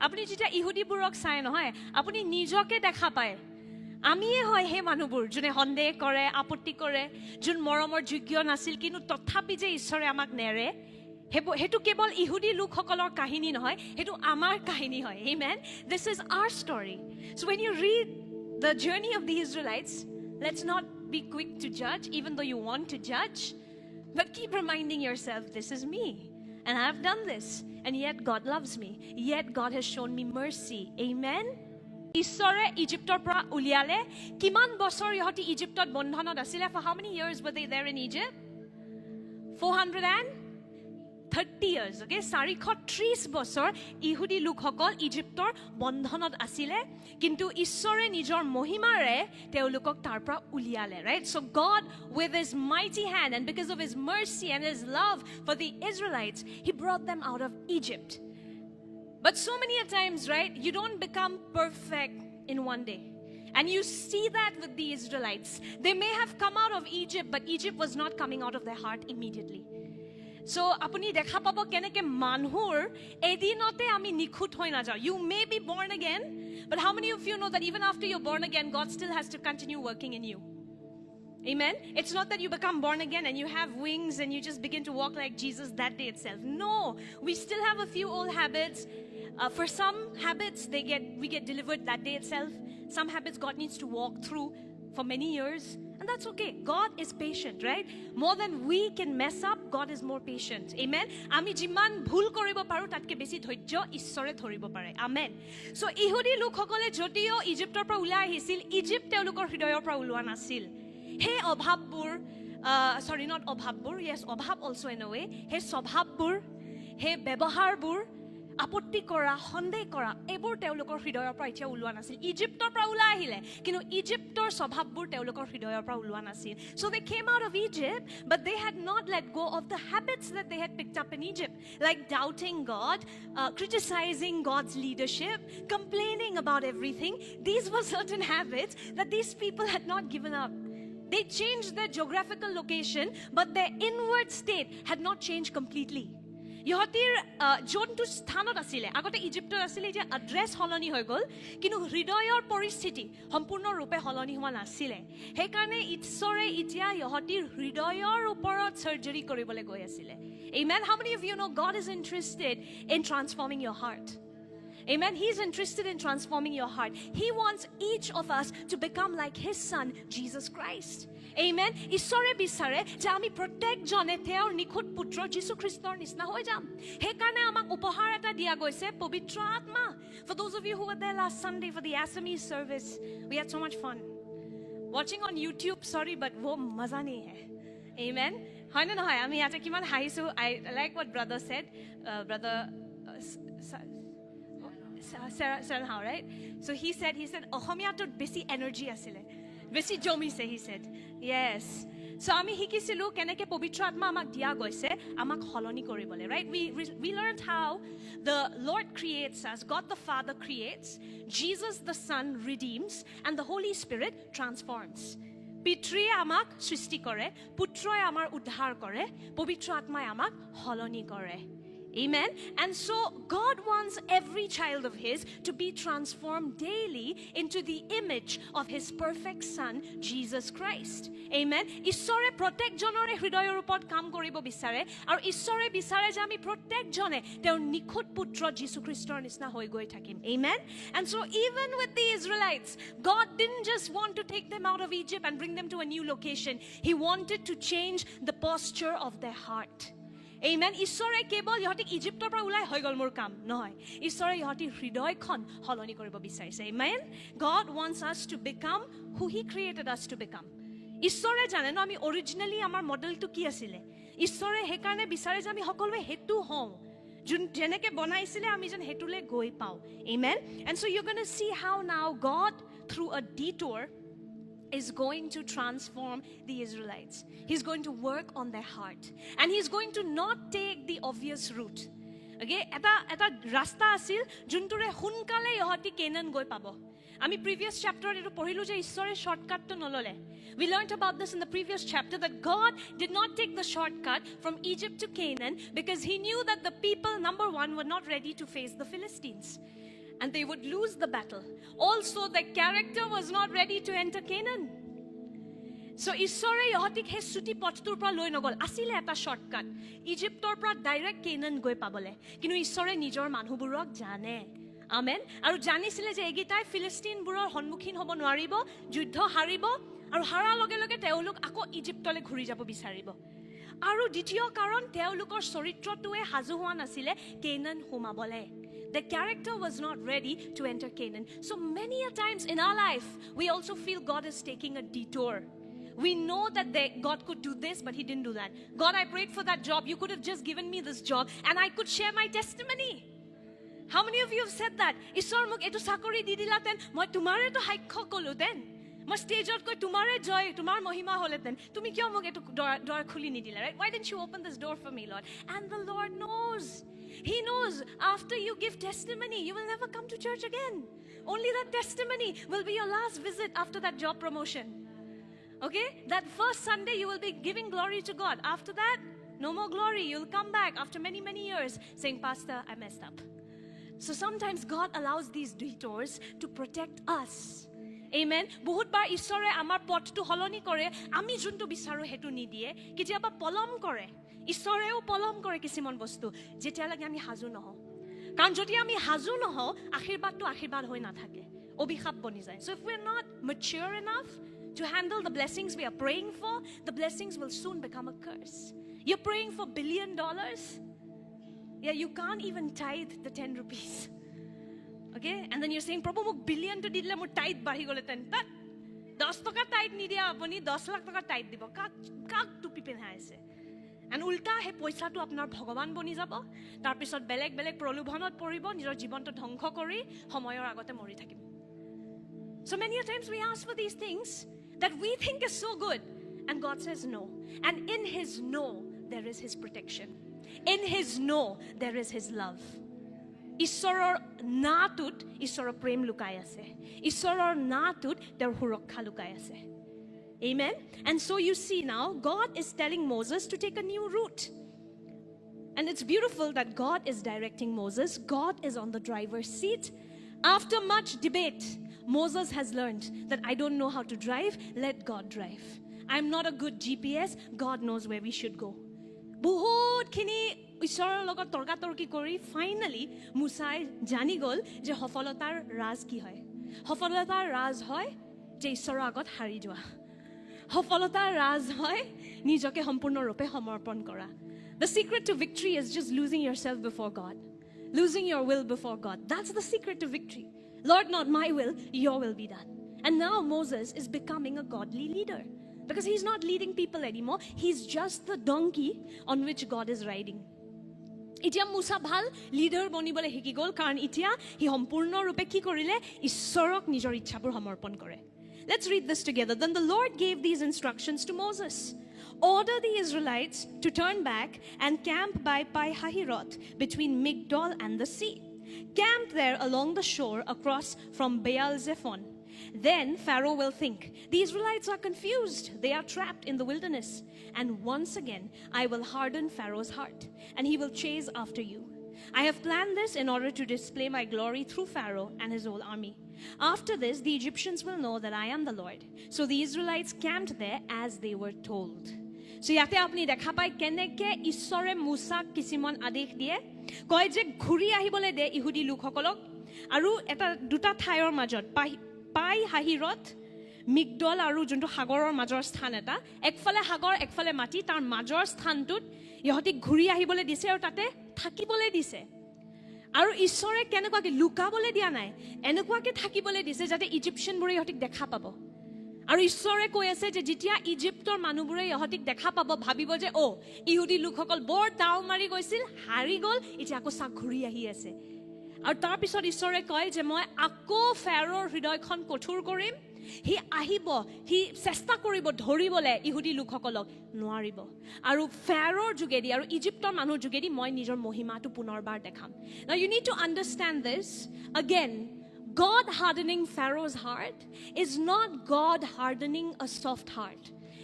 আপুনি যেতিয়া ইহুদিবোৰক চাই নহয় আপুনি নিজকে দেখা পায় আমিয়ে হয় হে মানুহবোৰ যোনে সন্দেহ কৰে আপত্তি কৰে যোন মৰমৰ যোগ্য নাছিল কিন্তু তথাপি যে ঈশ্বৰে আমাক নেৰে হেতু কেৱল ইহুদি লোকসকলৰ কাহিনী নহয় হেতু আমাৰ কাহিনী হয় amen this is our story so when you read the journey of the Israelites let's not be quick to judge even though you want to judge but keep reminding yourself this is me and I have done this and yet God loves me yet God has shown me mercy amen ঈশ্বৰে ইজিপ্তৰ পৰা উলিয়ালে কিমান বছৰ ইহঁতি ইজিপ্তত বন্ধনত আছিল for how many years were they there in Egypt 430 years okay 430 বছৰ ইহুদি লোকসকল ইজিপ্তৰ বন্ধনত আছিল কিন্তু ঈশ্বৰে নিজৰ মহিমাৰে তেওঁলোকক তাৰ পৰা উলিয়ালে right so God with his mighty hand and because of his mercy and his love for the Israelites he brought them out of Egypt but so many times right you don't become perfect in one day and you see that with the Israelites they may have come out of Egypt but Egypt was not coming out of their heart immediately so apuni dekha pabo keneke manhur edinote ami nikhut hoi na jao you may be born again but how many of you know that even after you're born again God still has to continue working in you amen it's not that you become born again and you have wings and you just begin to walk like Jesus that day itself no we still have a few old habits for some habits we get delivered that day itself some habits God needs to walk through for many years and that's okay God is patient right more than we can mess up God is more patient amen ami jiman bhul koribo paru tatke beshi dhoyjo ishore dhoribo pare amen so ihudi lokhokole jodio Egyptor pra ulai ahisil Egypt teulukor hridoyor pra ulwa nasil he obhabbur sorry not obhabbur yes obhab also in a way he sobhabbur he bebaharbur আপত্তি কৰা সন্দেহ কৰা এবোৰ তেওঁলোকৰ হৃদয়ৰ পৰা ইচ্ছা উলোৱা নাছিল ইজিপ্তৰ পৰা ওলাই আহিলে কিন্তু ইজিপ্তৰ স্বভাৱবোৰ তেওঁলোকৰ হৃদয়ৰ পৰা ওলোৱা নাছিল so they came out of Egypt but they had not let go of the habits that they had picked up in Egypt like doubting God criticizing God's leadership complaining about everything these were certain habits that these people had not given up they changed their geographical location but their inward state had not changed completely ইহতিৰ যোনটো স্থানত আছিল আগতে ইজিপ্টৰ আছিল যে address হলনি হৈ গল কিন্তু হৃদয়ৰ পৰিস্থিতি সম্পূৰ্ণ ৰূপে হলনি হোৱা নাছিল সেই কাৰণে ঈশ্বৰে ইতিয়া ইহতিৰ হৃদয়ৰ ওপৰত সাৰ্জাৰী কৰিবলৈ গৈ আছিল amen how many of you know God is interested in transforming your heart amen he's interested in transforming your heart he wants each of us to become like his son Jesus Christ amen ঈশ্বৰে বিচাৰে যে আমি প্ৰত্যেক জনে তেওঁৰ নিখুত পুত্ৰ যীশু খ্ৰীষ্টৰ নিচিনা হৈ যাম সেই কাৰণে আমাক উপহাৰ এটা দিয়া গৈছে পবিত্ৰ আত্মা for those of you who were there last Sunday for the Assamese service we had so much fun watching on YouTube sorry but wo maza nahi hai amen হয় না নহয় আমি ইয়াতে কিমান হাঁহিছো I like what brother said brother Sarah right so he said Asamiya তো বেছি energy আছিল বেছি জমিছে he said yes so আমি শিকিছিলো কেনেকে পবিত্ৰ আত্মা আমাক দিয়া গৈছে আমাক হলনি কৰিবলে right we learned how the Lord creates us God the Father creates Jesus the Son redeems and the Holy Spirit transforms পিতৃয়ে আমাক সৃষ্টি কৰে পুত্ৰই আমাৰ উদ্ধাৰ কৰে পবিত্ৰ আত্মাই আমাক হলনি কৰে amen and so God wants every child of his to be transformed daily into the image of his perfect son Jesus Christ amen ঈশ্বৰে প্ৰত্যেক জনৰে হৃদয়ৰ ওপৰত কাম কৰিব বিচাৰে আৰু ঈশ্বৰে বিচাৰে যে আমি প্ৰত্যেক জনে তেওঁৰ নিখুত পুত্ৰ যীশু খ্ৰীষ্টৰ নিচিনা হৈ গৈ থাকিম amen and so even with the Israelites God didn't just want to take them out of Egypt and bring them to a new location he wanted to change the posture of their heart amen ঈশ্বৰে কেৱল ইহতি ইজিপ্তৰ পৰা ওলাই হৈ গল মোৰ কাম নহয় ঈশ্বৰে ইহতি হৃদয়খন হলনি কৰিব বিচাৰিছে amen God wants us to become who he created us to become ঈশ্বৰে জানে ন আমি অৰিজিনালি আমাৰ মডেলটো কি আছিল ঈশ্বৰে হে কাৰণে বিচাৰে যে আমি সকলোৱে হেতু হওঁ যেনেকে বনাইছিলে আমি যেন হেতুলে গৈ পাও amen and so you're going to see how now God through a detour is going to transform the Israelites. He's going to work on their heart. And he's going to not take the obvious route. Okay? Eta rasta asil, junture hunkale yohati Canaan goi pabo. Ami previous chapter etu porilu je ishore shortcut to nolole. We learned about this in the previous chapter that God did not take the shortcut from Egypt to Canaan because he knew that the people, number one, were not ready to face the Philistines. and they would lose the battle. Also, the character was not ready to enter Canaan. So ঈশ্বৰে ইহঁতিক সেই চুটি পথটোৰ পৰা লৈ নগল. আছিলে এটা shortcut ইজিপ্তৰ পৰা ডাইৰেক্ট কেনান গৈ পাবলে, কিন্তু ঈশ্বৰে নিজৰ মানুহবোৰক জানে। আমেন। আৰু জানিছিলে যে এইকেইটাই ফিলিষ্টিনবোৰৰ সন্মুখীন হ'ব নোৱাৰিব, যুদ্ধ হাৰিব, আৰু হাৰাৰ লগে লগে তেওঁলোক আকৌ ইজিপ্তলৈ ঘূৰি যাব বিচাৰিব। আৰু দ্বিতীয় কাৰণ তেওঁলোকৰ চৰিত্ৰটোৱে সাজু হোৱা নাছিলে Canaan সোমাবলে। The character was not ready to enter Canaan. So many a times in our life, we also feel God is taking a detour. We know that God could do this, but He didn't do that. God, I prayed for that job. You could have just given me this job, and I could share my testimony. How many of you have said that? Ishwar muk etu sakori di dila ten, moi tumare to haikho kolu ten. Moi stage out koi tumare joy, tumar mohima hole ten. Tumi kyo muk etu door khuli ni dila, right? Why didn't you open this door for me, Lord? And the Lord knows. He knows after you give testimony, you will never come to church again. Only that testimony will be your last visit after that job promotion. Okay? That first Sunday you will be giving glory to God. After that, no more glory. You'll come back after many, many years saying, Pastor, I messed up. So sometimes God allows these detours to protect us. Amen. বহুত বাৰ ঈশ্বৰে আমাৰ পথটো হলনি কৰে, আমি যোনটো বিচাৰো হেতু নিদিয়ে, কেতিয়াবা পলম কৰে। ঈশ্বৰেও পলম কৰে কিছুমান বস্তু, যেতিয়ালৈকে আমি হাজু নহওঁ। কাৰণ যদি আমি হাজু নহওঁ, আশীৰ্বাদটো আশীৰ্বাদ হৈ নাথাকে, অভিশাপ বনি যায়। So if we're not mature enough to handle the blessings we are praying for, the blessings will soon become a curse. You're praying for $1 billion. Yeah, you can't even tithe the 10 rupees. Okay? And then you're saying, Prabhu, muk billion to didle mo tithe bahi gole ten. Tat 10 taka tithe ni dia apani 10 lakh taka tithe dibo. Kak tupi penhai ase. And ulta he poisa to apnar bhagavan boni jabo. Tar pisot belek prolubhanot poribo, nijor jibonto dhongkho kori homoyor agote mori thakim. So many times we ask for these things that we think is so good, and God says no. And in His no, there is His protection. In His no, there is His love. ঈশ্বৰৰ নাটোত ঈশ্বৰৰ প্ৰেম লুকাই আছে। ঈশ্বৰৰ নাটোত তেওঁৰ সুৰক্ষা লুকাই আছে। Amen. And so you see now, God is telling Moses to take a new route. And it's beautiful that God is directing Moses. God is on the driver's seat. After much debate, Moses has learned that I don't know how to drive, let God drive. I'm not a good GPS, God knows where we should go. বহুত খিনি ঈশ্বৰৰ লগত তৰ্কাতৰ্কি কৰি finally মুসাই জানি গল যে সফলতাৰ ৰাজ কি হয়। সফলতাৰ ৰাজ হয় যে ঈশ্বৰৰ আগত হাৰি যোৱা। সফলতাৰ ৰাজ হয় নিজকে সম্পূৰ্ণৰূপে সমৰ্পণ কৰা। The secret to victory is just losing yourself before God. Losing your will before God. That's the secret to victory. Lord, not my will, your will be done. And now Moses is becoming a godly leader. Because he's not leading people anymore. He's just the donkey on which God is riding. Itia Musa bhal leader bonibole hiki gol karan itia hi sampurno rupe ki korile ishorok nijor ichhabur samarpon kore. Let's read this together. Then the Lord gave these instructions to Moses. Order the Israelites to turn back and camp by Pi-hahiroth between Migdol and the sea. Camp there along the shore across from Baal-zephon. Then Pharaoh will think, the Israelites are confused. They are trapped in the wilderness. And once again, I will harden Pharaoh's heart, and he will chase after you. I have planned this in order to display my glory through Pharaoh and his whole army. After this, the Egyptians will know that I am the Lord. So the Israelites camped there as they were told. So yate apni dekha pai keneke ishore Musa kisimon adesh diye koy je ghuri ahibole de ihudi lukhokolok aru eta duta thayor majot Pi-hahiroth Migdol aru junto hagoror major sthan eta ekfale hagor ekfale mati tar major sthantot ইহতি ঘুৰি আহিবলৈ দিছে আৰু তাতে থাকিবলৈ দিছে। আৰু ঈশ্বৰে কেনেকুৱাকে লুকাবলৈ দিয়া নাই, এনেকুৱাকে থাকিবলৈ দিছে যাতে ইজিপ্চিয়ানবোৰে ইহতিক দেখা পাব। আৰু ঈশ্বৰে কৈ আছে যে যেতিয়া ইজিপ্তৰ মানুহবোৰে ইহতিক দেখা পাব ভাবিব যে ও ইহুদি লোকসকল বৰ দাও মাৰি গৈছিল, হাৰি গল, এতিয়া আকৌ চাক ঘুৰি আহি আছে। আৰু তাৰ পিছত ঈশ্বৰে কয় যে মই আকৌ ফেৰোৰ হৃদয়খন কঠোৰ কৰিম, হি আহিব, হি চেষ্টা কৰিব ধৰিবলৈ ইহুদি লোকসকলক, নোৱাৰিব। আৰু ফেৰোৰ যোগেদি আৰু ইজিপ্তৰ মানুহৰ যোগেদি মই নিজৰ মহিমাটো পুনৰবাৰ দেখাম। Now you need to understand this. Again, God hardening Pharaoh's heart is not God hardening a soft heart.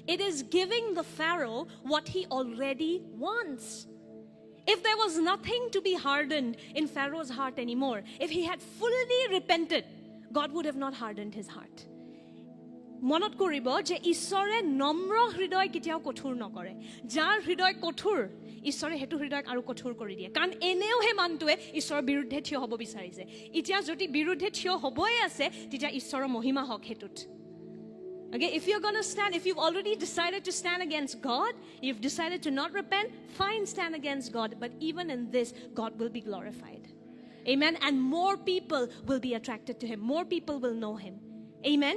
It is giving the Pharaoh what he already wants. If there was nothing to be hardened in Pharaoh's heart anymore, if he had fully repented, God would have not hardened his heart. মনত কৰিব যে ঈশ্বৰে নম্ৰ হৃদয় কেতিয়াও কঠোৰ নকৰে যাৰ হৃদয় কঠোৰ ঈশ্বৰে হেতু হৃদয়ক আৰু কঠোৰ কৰি দিয়ে কাৰণ এনেও হে মানুহে ঈশ্বৰৰ বিৰুদ্ধে থিয় হ'ব বিচাৰিছে এতিয়া যদি বিৰুদ্ধে থিয় হ'বই আছে তেতিয়া ঈশ্বৰৰ মহিমা হক হেতুত Okay, if you're going to stand, if you've already decided to stand against God, you've decided to not repent, fine, stand against God. But even in this, God will be glorified. Amen. And more people will be attracted to him. More people will know him. Amen.